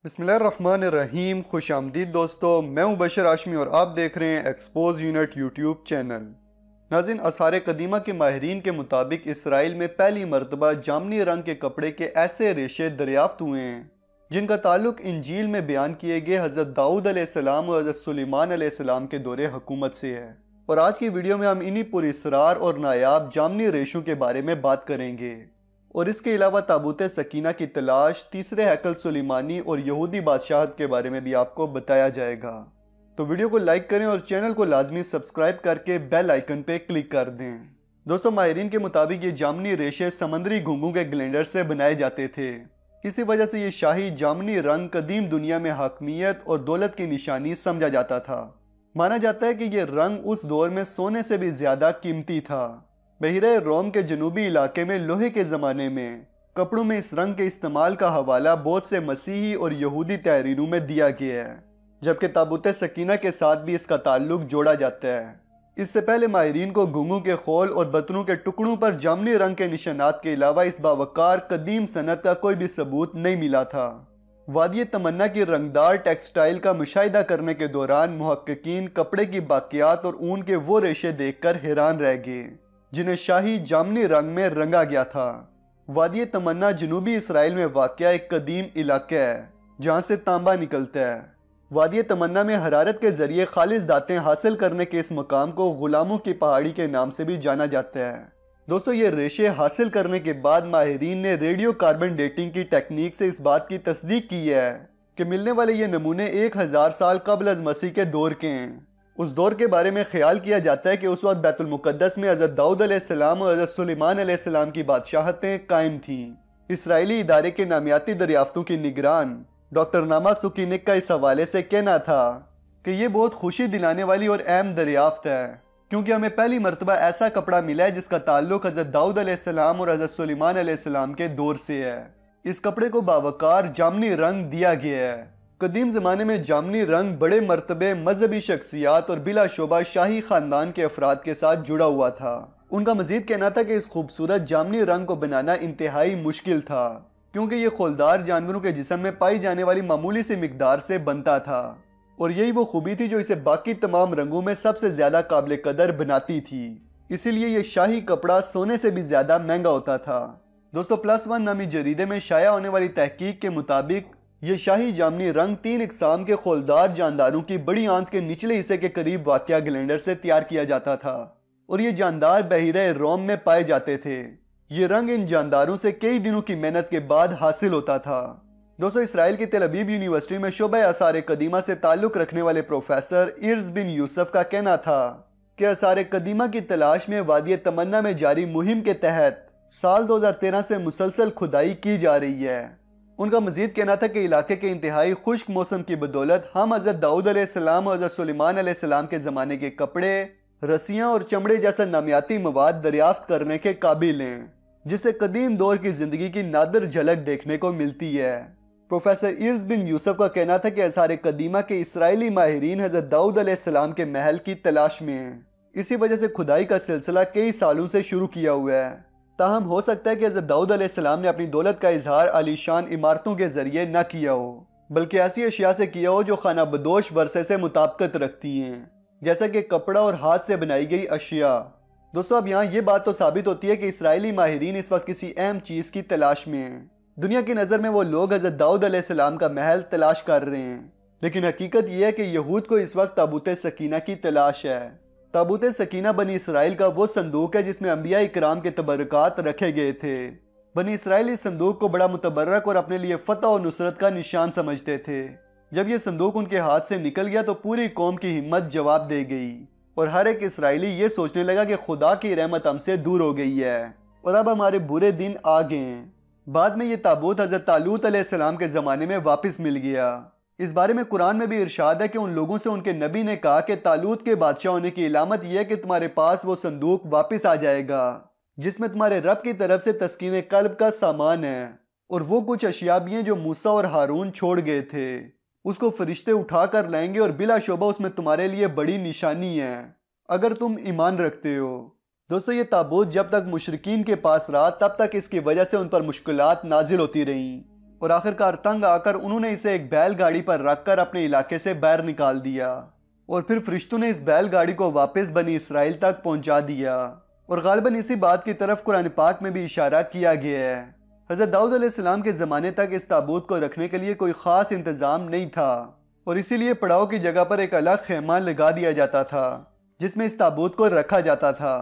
बिस्मिल्लाहिर्रहमानिर्रहीम। खुश आमदीद दोस्तों, मैं हूं बशर हाशमी और आप देख रहे हैं एक्सपोज यूनिट यूट्यूब चैनल। नाज़रीन, आसार कदीमा के माहिरीन के मुताबिक इसराइल में पहली मरतबा जामनी रंग के कपड़े के ऐसे रेशे दरियाफ्त हुए हैं जिनका ताल्लुक इंजील में बयान किए गए हज़रत दाऊद अलैहिस्सलाम और हज़रत सुलेमान अलैहिस्सलाम के दौरे हुकूमत से है। और आज की वीडियो में हम इन्हीं पुरअसरार और नायाब जामनी रेशों के बारे में बात करेंगे। और इसके अलावा ताबूत सकीना की तलाश, तीसरे हैकल सुलेमानी और यहूदी बादशाहत के बारे में भी आपको बताया जाएगा। तो वीडियो को लाइक करें और चैनल को लाजमी सब्सक्राइब करके बेल आइकन पे क्लिक कर दें। दोस्तों, माहिरीन के मुताबिक ये जामनी रेशे समंदरी घुंघू के ग्लैंडर से बनाए जाते थे। इसी वजह से ये शाही जामनी रंग कदीम दुनिया में हाकमियत और दौलत की निशानी समझा जाता था। माना जाता है कि ये रंग उस दौर में सोने से भी ज्यादा कीमती था। बहिरे रोम के जनूबी इलाके में लोहे के ज़माने में कपड़ों में इस रंग के इस्तेमाल का हवाला बहुत से मसीही और यहूदी तहरीरों में दिया गया है, जबकि ताबूत सकीना के साथ भी इसका ताल्लुक जोड़ा जाता है। इससे पहले माहिरीन को घुंघू के खोल और बतनों के टुकड़ों पर जामनी रंग के निशानात के अलावा इस बावकार कदीम सनत का कोई भी सबूत नहीं मिला था। वादी तमन्ना की रंगदार टेक्सटाइल का मुशाहिदा करने के दौरान मुहक्किकीन कपड़े की बाकियात और ऊन के वो रेशे देखकर हैरान रह गए जिन्हें शाही जामनी रंग में रंगा गया था। वादी तमन्ना जनूबी इसराइल में वाक़या एक कदीम इलाका है जहाँ से तांबा निकलता है। वादी तमन्ना में हरारत के जरिए खालिस दातें हासिल करने के इस मकाम को गुलामों की पहाड़ी के नाम से भी जाना जाता है। दोस्तों, ये रेशे हासिल करने के बाद माहिरीन ने रेडियो कार्बन डेटिंग की टेक्निक से इस बात की तस्दीक की है कि मिलने वाले ये नमूने 1000 साल कबल अज़ मसीह के दौर के हैं। उस दौर के बारे में ख्याल किया जाता है कि उस वक्त बैतुल मुक़द्दस में हज़रत दाऊद अलैहिस्सलाम और हज़रत सुलेमान अलैहिस्सलाम की बादशाहतें कायम थीं। इसराइली इदारे के नामियाती दरियाफ्तों की निगरान डॉक्टर नामा सुकीनिक का इस हवाले से कहना था कि ये बहुत खुशी दिलाने वाली और अहम दरियाफ्त है, क्योंकि हमें पहली मरतबा ऐसा कपड़ा मिला है जिसका ताल्लुक हज़रत दाऊद अलैहिस्सलाम और हज़रत सुलेमान अलैहिस्सलाम के दौर से है। इस कपड़े को बावकार जामनी रंग दिया गया है। कदीम ज़माने में जामनी रंग बड़े मर्तबे मजहबी शख्सियात और बिलाशुबा शाही ख़ानदान के अफराद के साथ जुड़ा हुआ था। उनका मजीद कहना था कि इस खूबसूरत जामनी रंग को बनाना इंतहाई मुश्किल था, क्योंकि ये खोलदार जानवरों के जिस्म में पाई जाने वाली मामूली सी मिकदार से बनता था, और यही वो खूबी थी जो इसे बाकी तमाम रंगों में सबसे ज़्यादा काबिल कदर बनाती थी। इसीलिए ये शाही कपड़ा सोने से भी ज़्यादा महंगा होता था। दोस्तों, +1 नामी जरीदे में शाया होने वाली तहकीक के मुताबिक ये शाही जामनी रंग 3 इकसाम के खोलदार जानदारों की बड़ी आंत के निचले हिस्से के करीब वाक़या ग्लैंडर से तैयार किया जाता था, और ये जानदार बहिरे रोम में पाए जाते थे। ये रंग इन जानदारों से कई दिनों की मेहनत के बाद हासिल होता था। दोस्तों, इसराइल की तेल अवीव यूनिवर्सिटी में शोबा आसार कदीमा से ताल्लुक़ रखने वाले प्रोफेसर इर्ज बिन यूसुफ का कहना था कि आसार कदीमा की तलाश में वादी तमन्ना में जारी मुहिम के तहत साल 2013 से मुसलसल खुदाई की जा रही है। उनका मजीद कहना था कि इलाके के इंतहाई खुश्क मौसम की बदौलत हम हज़रत दाऊद अलैहिस्सलाम और हज़रत सुलेमान अलैहिस्सलाम के ज़माने के कपड़े, रस्सियाँ और चमड़े जैसा नामियाती मवाद दरियाफ्त करने के काबिल हैं, जिससे कदीम दौर की ज़िंदगी की नादिर झलक देखने को मिलती है। प्रोफेसर इर्ज बिन यूसुफ का कहना था कि आसार कदीमा के इसराइली माहिरीन हज़रत दाऊद अलैहिस्सलाम के महल की तलाश में हैं। इसी वजह से खुदाई का सिलसिला कई सालों से शुरू किया हुआ है। ताहम हो सकता है कि हज़रत दाऊद अलैहिस्सलाम ने अपनी दौलत का इजहार आलीशान इमारतों के जरिए न किया हो, बल्कि ऐसी अशिया से किया हो जो खाना बदोश वर्से से मुताबिकत रखती हैं, जैसा कि कपड़ा और हाथ से बनाई गई अशिया। दोस्तों, अब यहाँ ये बात तो साबित होती है कि इसराइली माहिरीन इस वक्त किसी अहम चीज़ की तलाश में हैं। दुनिया की नज़र में वो लोग हज़रत दाऊद अलैहिस्सलाम का महल तलाश कर रहे हैं, लेकिन हकीकत यह है कि यहूद को इस वक्त ताबूत सकीना की तलाश है। ताबूत सकीना बनी इसराइल का वो संदूक है जिसमें अंबिया इकराम के तबरकात रखे गए थे। बनी इसराइल इस संदूक को बड़ा मुतबर्रक और अपने लिए फतह और नुसरत का निशान समझते थे। जब ये संदूक उनके हाथ से निकल गया तो पूरी कौम की हिम्मत जवाब दे गई, और हर एक इसराइली ये सोचने लगा कि खुदा की रहमत हमसे दूर हो गई है और अब हमारे बुरे दिन आ गए हैं। बाद में ये ताबूत हज़रत तालूत अलैहिस्सलाम के ज़माने में वापस मिल गया। इस बारे में कुरान में भी इरशाद है कि उन लोगों से उनके नबी ने कहा कि तालूत के बादशाह होने की इलामत यह है कि तुम्हारे पास वो संदूक वापस आ जाएगा जिसमें तुम्हारे रब की तरफ से तस्कीन कल्ब का सामान है, और वो कुछ अशिया भी हैं जो मूसा और हारून छोड़ गए थे। उसको फरिश्ते उठा कर लाएंगे और बिला शोबा उसमें तुम्हारे लिए बड़ी निशानी है अगर तुम ईमान रखते हो। दोस्तों, ये ताबूत जब तक मुशरिकीन के पास रहा तब तक इसकी वजह से उन पर मुश्किलात नाजिल होती रहीं, اور آخرکار تنگ آ کر انہوں نے اسے ایک بیل گاڑی پر رکھ کر اپنے علاقے سے باہر نکال دیا، اور پھر فرشتوں نے اس بیل گاڑی کو واپس بنی اسرائیل تک پہنچا دیا، اور غالباً اسی بات کی طرف قرآن پاک میں بھی اشارہ کیا گیا ہے۔ حضرت داؤد علیہ السلام کے زمانے تک اس تابوت کو رکھنے کے لیے کوئی خاص انتظام نہیں تھا، اور اسی لیے پڑاؤ کی جگہ پر ایک الگ خیمہ لگا دیا جاتا تھا جس میں اس تابوت کو رکھا جاتا تھا۔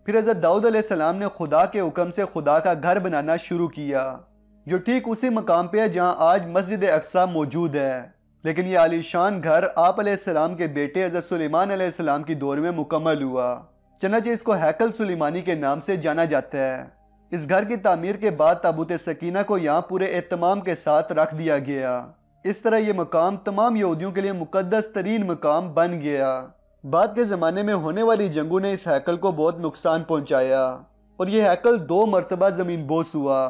پھر حضرت داؤد علیہ السلام نے خدا کے حکم سے خدا کا گھر بنانا شروع کیا، جو ٹھیک اسی مقام پہ ہے جہاں آج مسجد اقصی موجود ہے، لیکن یہ عالی شان گھر آپ علیہ السلام کے بیٹے حضرت سلیمان علیہ السلام کی دور میں مکمل ہوا، چنانچہ اس کو ہیکل سلیمانی کے نام سے جانا جاتا ہے۔ اس گھر کی تعمیر کے بعد تابوت سکینہ کو یہاں پورے اہتمام کے ساتھ رکھ دیا گیا۔ اس طرح یہ مقام تمام یہودیوں کے لیے مقدس ترین مقام بن گیا۔ بعد کے زمانے میں ہونے والی جنگوں نے اس ہیکل کو بہت نقصان پہنچایا، اور یہ ہیکل 2 مرتبہ زمین بوس ہوا۔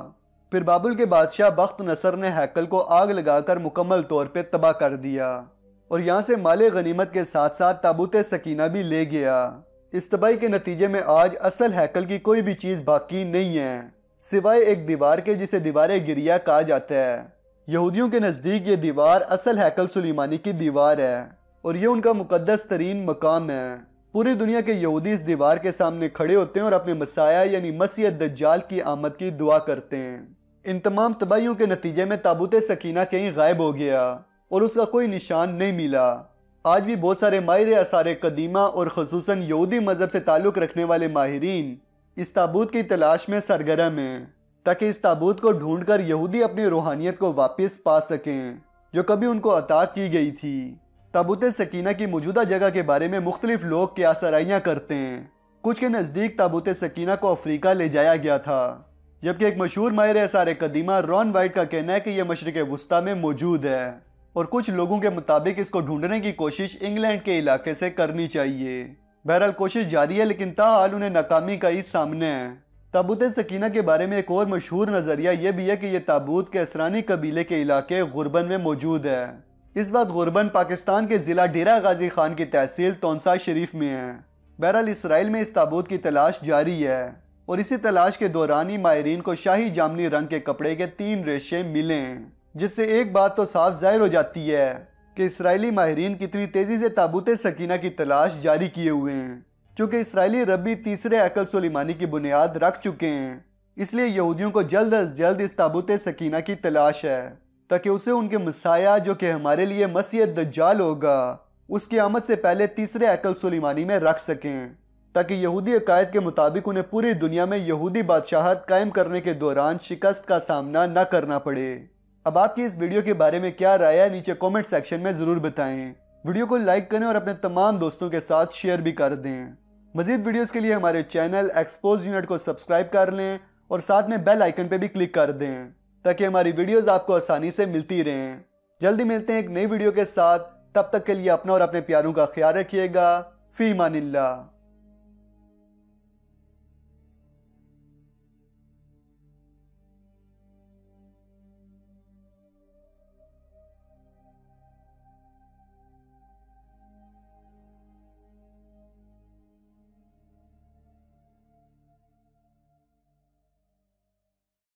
پھر بابل کے بادشاہ بخت نصر نے ہیکل کو آگ لگا کر مکمل طور پہ تباہ کر دیا، اور یہاں سے مال غنیمت کے ساتھ ساتھ تابوت سکینہ بھی لے گیا۔ اس تباہی کے نتیجے میں آج اصل ہیکل کی کوئی بھی چیز باقی نہیں ہے، سوائے ایک دیوار کے جسے دیوار گریہ کہا جاتا ہے۔ یہودیوں کے نزدیک یہ دیوار اصل ہیکل سلیمانی کی دیوار ہے، اور یہ ان کا مقدس ترین مقام ہے۔ پوری دنیا کے یہودی اس دیوار کے سامنے کھڑے ہوتے ہیں اور اپنے مسیح یعنی مسیح دجال کی آمد کی دعا کرتے ہیں۔ ان تمام تباہیوں کے نتیجے میں تابوت سکینہ کہیں غائب ہو گیا، اور اس کا کوئی نشان نہیں ملا۔ آج بھی بہت سارے ماہر آثار قدیمہ اور خصوصاً یہودی مذہب سے تعلق رکھنے والے ماہرین اس تابوت کی تلاش میں سرگرم ہیں، تاکہ اس تابوت کو ڈھونڈ کر یہودی اپنی روحانیت کو واپس پا سکیں جو کبھی ان کو عطا کی گئی تھی۔ تابوت سکینہ کی موجودہ جگہ کے بارے میں مختلف لوگ قیاس آرائیاں کرتے ہیں۔ کچھ کے نزدیک تابوت سکینہ کو افریقہ لے جایا گیا تھا، جبکہ ایک مشہور ماہر آثار قدیمہ رون وائٹ کا کہنا ہے کہ یہ مشرق وسطیٰ میں موجود ہے، اور کچھ لوگوں کے مطابق اس کو ڈھونڈنے کی کوشش انگلینڈ کے علاقے سے کرنی چاہیے۔ بہرحال کوشش جاری ہے، لیکن تاحال انہیں ناکامی کا ہی سامنے ہے۔ تابوت سکینہ کے بارے میں ایک اور مشہور نظریہ یہ بھی ہے کہ یہ تابوت کیسرانی قبیلے کے علاقے غربن میں موجود ہے۔ اس وقت غربن پاکستان کے ضلع ڈیرہ غازی خان کی تحصیل تونسا شریف میں ہے۔ بہرحال اسرائیل میں اس تابوت کی تلاش جاری ہے، اور اسی تلاش کے دوران ہی ماہرین کو شاہی جامنی رنگ کے کپڑے کے 3 ریشے ملے ہیں، جس سے ایک بات تو صاف ظاہر ہو جاتی ہے کہ اسرائیلی ماہرین کتنی تیزی سے تابوت سکینہ کی تلاش جاری کیے ہوئے ہیں، چونکہ اسرائیلی ربی تیسرے ہیکل سلیمانی کی بنیاد رکھ چکے ہیں۔ اس لیے یہودیوں کو جلد از جلد اس تابوت سکینہ کی تلاش ہے، تاکہ اسے ان کے مسیح جو کہ ہمارے لیے مسیح دجال ہوگا اس کی آمد سے پہلے تیسرے ہیکل سلیمانی میں رکھ سکیں، تاکہ یہودی عقائد کے مطابق انہیں پوری دنیا میں یہودی بادشاہت قائم کرنے کے دوران شکست کا سامنا نہ کرنا پڑے۔ اب آپ کی اس ویڈیو کے بارے میں کیا رائے ہے نیچے کومنٹ سیکشن میں ضرور بتائیں۔ ویڈیو کو لائک کریں اور اپنے تمام دوستوں کے ساتھ شیئر بھی کر دیں۔ مزید ویڈیوز کے لیے ہمارے چینل ایکسپوز یونٹ کو سبسکرائب کر لیں اور ساتھ میں بیل آئیکن پہ بھی کلک کر دیں تاکہ ہماری ویڈیوز آپ کو آسانی سے ملتی رہیں۔ جلدی ملتے ہیں ایک نئی ویڈیو کے ساتھ، تب تک کے لیے اپنا اور اپنے پیاروں کا خیال رکھیے گا۔ فی امان اللہ۔